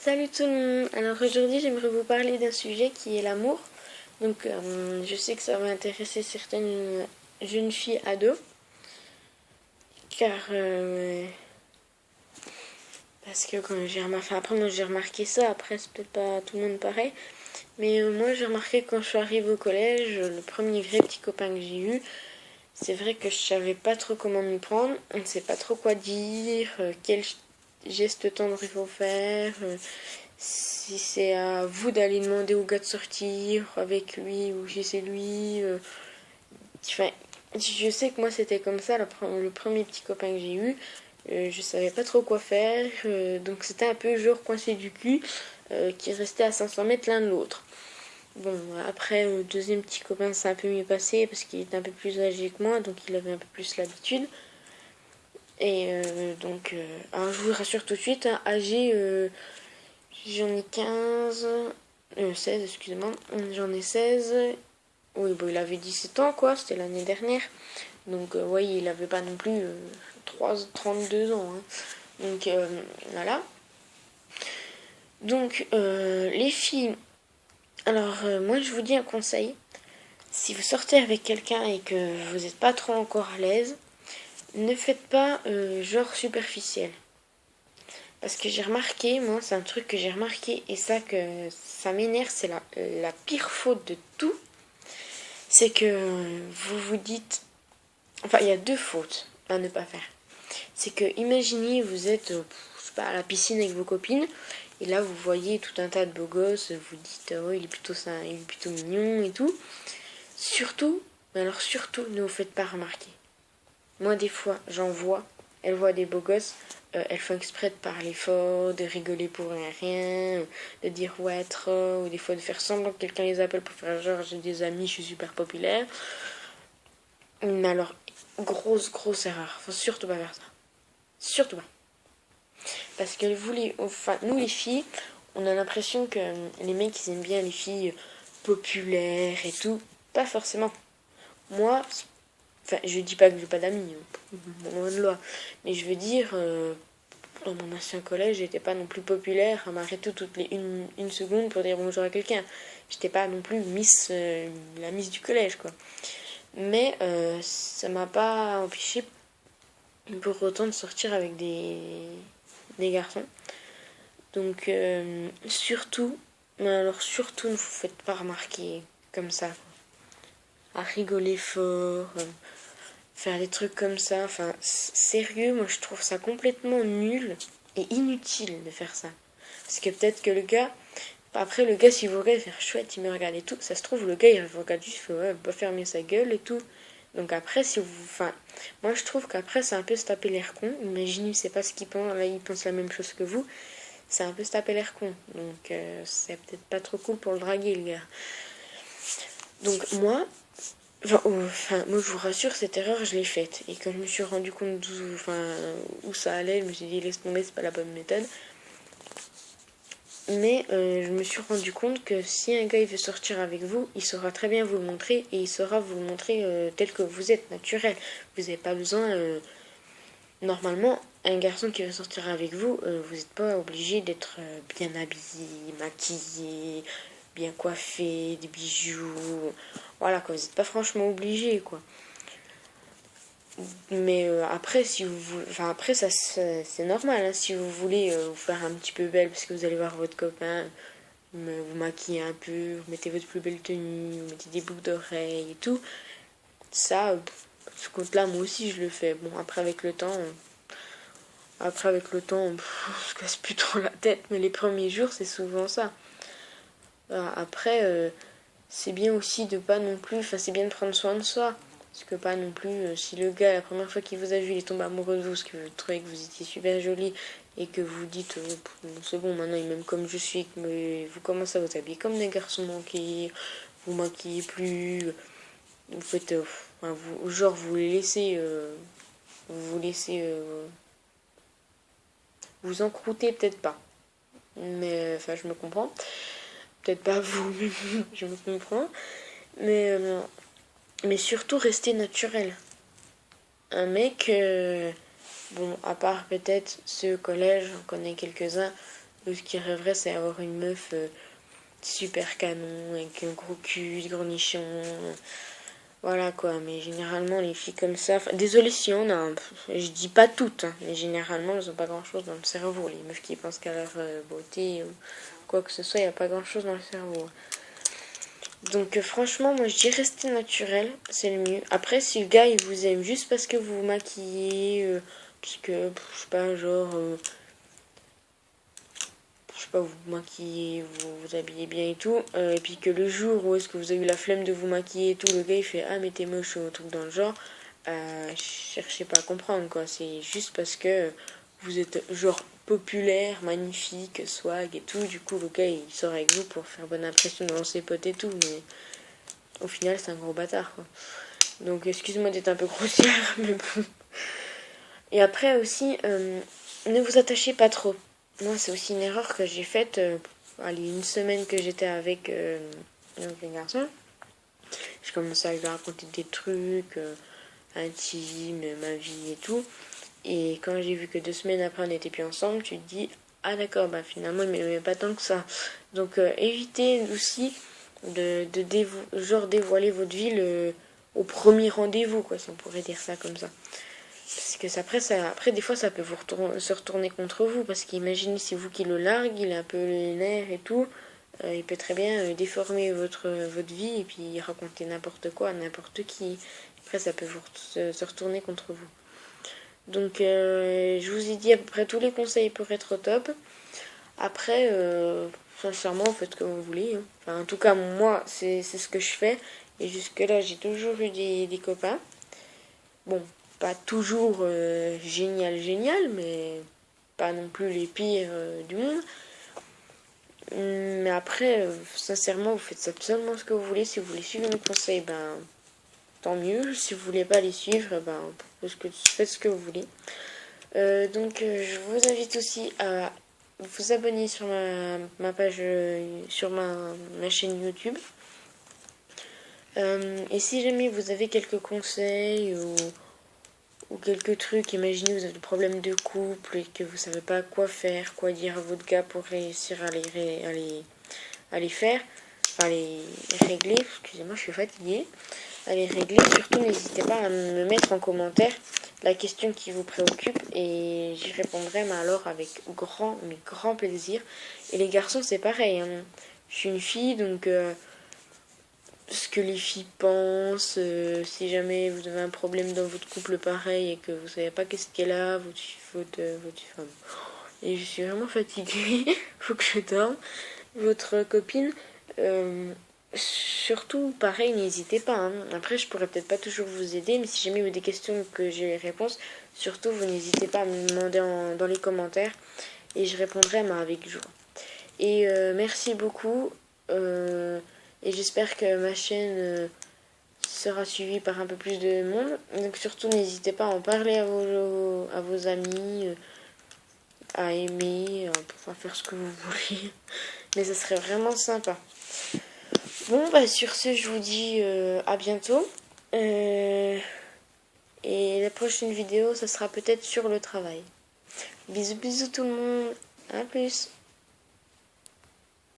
Salut tout le monde. Alors aujourd'hui j'aimerais vous parler d'un sujet qui est l'amour. Donc je sais que ça va intéresser certaines jeunes filles ados. Car parce que quand j'ai remarqué, après moi j'ai remarqué ça, après c'est peut-être pas tout le monde pareil. Mais moi j'ai remarqué quand je suis arrivée au collège, le premier vrai petit copain que j'ai eu, c'est vrai que je savais pas trop comment m'y prendre. On ne sait pas trop quoi dire, quel geste tendre il faut faire. Si c'est à vous d'aller demander au gars de sortir avec lui ou si c'est lui. Enfin, je sais que moi c'était comme ça, le premier petit copain que j'ai eu. Je savais pas trop quoi faire, donc c'était un peu genre coincé du cul, qui restait à 500 mètres l'un de l'autre. Bon, après, le deuxième petit copain, c'est un peu mieux passé parce qu'il était un peu plus âgé que moi, donc il avait un peu plus l'habitude. Et alors je vous rassure tout de suite, hein, âgé, j'en ai 15, 16, excusez-moi, j'en ai 16. Oui, bon, il avait 17 ans, quoi, c'était l'année dernière. Donc, ouais, il avait pas non plus 32 ans. Hein. Donc, voilà. Donc, les filles, alors, moi, je vous dis un conseil. Si vous sortez avec quelqu'un et que vous n'êtes pas trop encore à l'aise, ne faites pas genre superficiel. Parce que j'ai remarqué, moi, c'est un truc que j'ai remarqué, et ça m'énerve, c'est la pire faute de tout. C'est que vous vous dites. Enfin, il y a deux fautes à ne pas faire. C'est que, imaginez, vous êtes je sais pas, à la piscine avec vos copines, et là, vous voyez tout un tas de beaux gosses, vous dites, oh, il est plutôt mignon et tout. Surtout, mais alors surtout, ne vous faites pas remarquer. Moi, des fois, j'en vois, elles voient des beaux gosses, elles font exprès de parler fort, de rigoler pour rien, de dire ouais trop, ou des fois de faire semblant que quelqu'un les appelle pour faire genre j'ai des amis, je suis super populaire. Mais alors, grosse erreur, faut surtout pas faire ça. Surtout pas. Parce que nous les filles, on a l'impression que les mecs ils aiment bien les filles populaires et tout. Pas forcément. Moi, enfin, je dis pas que j'ai pas d'amis, loin de là. Mais je veux dire, dans mon ancien collège, j'étais pas non plus populaire à m'arrêter toutes les une seconde pour dire bonjour à quelqu'un. J'étais pas non plus la miss du collège, quoi. Mais ça m'a pas empêché pour autant de sortir avec des garçons. Donc, surtout, mais alors surtout, ne vous faites pas remarquer comme ça, quoi. À rigoler fort. Faire des trucs comme ça, enfin, sérieux, moi je trouve ça complètement nul et inutile de faire ça. Parce que peut-être que le gars, après le gars, s'il vous regarde, faire chouette, il me regarde et tout, ça se trouve, le gars il vous regarde juste, il fait ouais, pas fermer sa gueule et tout. Donc après, si vous. Enfin, moi je trouve qu'après c'est un peu se taper l'air con. Imaginez, c'est pas ce qu'il pense, là il pense la même chose que vous. C'est un peu se taper l'air con. Donc c'est peut-être pas trop cool pour le draguer, le gars. Donc moi, moi je vous rassure, cette erreur je l'ai faite. Et quand je me suis rendu compte où ça allait, je me suis dit laisse tomber, c'est pas la bonne méthode. Mais je me suis rendu compte que si un gars il veut sortir avec vous, il saura très bien vous le montrer et il saura vous le montrer tel que vous êtes, naturel. Vous n'avez pas besoin. Normalement, un garçon qui veut sortir avec vous, vous n'êtes pas obligé d'être bien habillé, maquillé, bien coiffé, des bijoux. Voilà, quoi, vous n'êtes pas franchement obligé, quoi. Mais après, si vous voulez, enfin après ça c'est normal. Hein, si vous voulez vous faire un petit peu belle parce que vous allez voir votre copain, vous maquillez un peu, vous mettez votre plus belle tenue, vous mettez des boucles d'oreilles et tout. Ça, ce compte-là, moi aussi je le fais. Bon, après avec le temps, on se casse plus trop la tête. Mais les premiers jours, c'est souvent ça. Après, c'est bien aussi de pas non plus, enfin c'est bien de prendre soin de soi. Parce que pas non plus, si le gars, la première fois qu'il vous a vu, il est tombé amoureux de vous, parce que vous trouvez que vous étiez super jolie, et que vous dites, c'est bon, maintenant il m'aime comme je suis, mais vous commencez à vous habiller comme des garçons manqués, vous maquillez plus, vous faites, vous les laissez, vous laissez, vous encroûtez peut-être pas. Mais, enfin, je me comprends. Peut-être pas vous, mais je me comprends. Mais surtout, rester naturel. Un mec, bon, à part peut-être ceux au collège, on connaît quelques-uns, Ce qu'ils rêveraient, c'est avoir une meuf super canon, avec un gros cul, des gros nichons. Voilà quoi, mais généralement les filles comme ça, désolé si on a, je dis pas toutes, hein, mais généralement elles ont pas grand chose dans le cerveau. Les meufs qui pensent qu'à leur beauté ou quoi que ce soit, il n'y a pas grand chose dans le cerveau. Donc franchement, moi je dis rester naturel, c'est le mieux. Après, si le gars il vous aime juste parce que vous vous maquillez, parce que, je sais pas, genre, je sais pas, vous vous maquillez, vous vous habillez bien et tout, et puis que le jour où est-ce que vous avez eu la flemme de vous maquiller et tout, le gars il fait ah mais t'es moche ou un truc dans le genre, cherchez pas à comprendre quoi, c'est juste parce que vous êtes genre populaire, magnifique, swag et tout, du coup le gars il sort avec vous pour faire bonne impression devant ses potes et tout, mais au final c'est un gros bâtard quoi. Donc excuse-moi d'être un peu grossière, mais bon. Et après aussi, ne vous attachez pas trop. Moi, c'est aussi une erreur que j'ai faite. Allez, une semaine que j'étais avec les garçons, je commençais à lui raconter des trucs intimes, ma vie et tout. Et quand j'ai vu que 2 semaines après on n'était plus ensemble, tu te dis ah d'accord, bah finalement il m'aimait pas tant que ça. Donc évitez aussi genre dévoiler votre vie au premier rendez-vous, quoi, si on pourrait dire ça comme ça. Parce que après des fois ça peut se retourner contre vous, parce qu'imaginez c'est vous qui le largue, il a un peu les nerfs et tout, il peut très bien déformer votre vie et puis raconter n'importe quoi à n'importe qui. Après ça peut se retourner contre vous. Donc je vous ai dit à peu près tous les conseils pour être au top. Après, sincèrement, faites ce que vous voulez. Hein. Enfin, en tout cas, moi, c'est ce que je fais. Et jusque-là, j'ai toujours eu des copains. Bon, pas toujours génial, mais pas non plus les pires du monde. Mais après, sincèrement, vous faites absolument ce que vous voulez. Si vous voulez suivre mes conseils, ben tant mieux. Si vous voulez pas les suivre, ben faites ce que vous voulez. Donc, je vous invite aussi à vous abonner sur ma page, sur ma chaîne YouTube. Et si jamais vous avez quelques conseils ou quelques trucs, imaginez vous avez des problèmes de couple et que vous savez pas quoi faire, quoi dire à votre gars pour réussir à les faire, enfin les régler, excusez-moi je suis fatiguée, à les régler, surtout n'hésitez pas à me mettre en commentaire la question qui vous préoccupe et j'y répondrai mais alors avec grand plaisir. Et les garçons c'est pareil, hein. Je suis une fille donc ce que les filles pensent, si jamais vous avez un problème dans votre couple pareil et que vous savez pas qu'est-ce qu'elle a, votre femme. Et je suis vraiment fatiguée, faut que je dorme. Votre copine, surtout pareil, n'hésitez pas. Hein. Après, je pourrais peut-être pas toujours vous aider, mais si jamais vous avez des questions que j'ai les réponses, surtout vous n'hésitez pas à me demander dans les commentaires et je répondrai avec joie. Et merci beaucoup. Et j'espère que ma chaîne sera suivie par un peu plus de monde. Donc surtout n'hésitez pas à en parler à vos amis, à aimer, à faire ce que vous voulez. Mais ça serait vraiment sympa. Bon bah sur ce je vous dis à bientôt. Et la prochaine vidéo ça sera peut-être sur le travail. Bisous bisous tout le monde. À plus.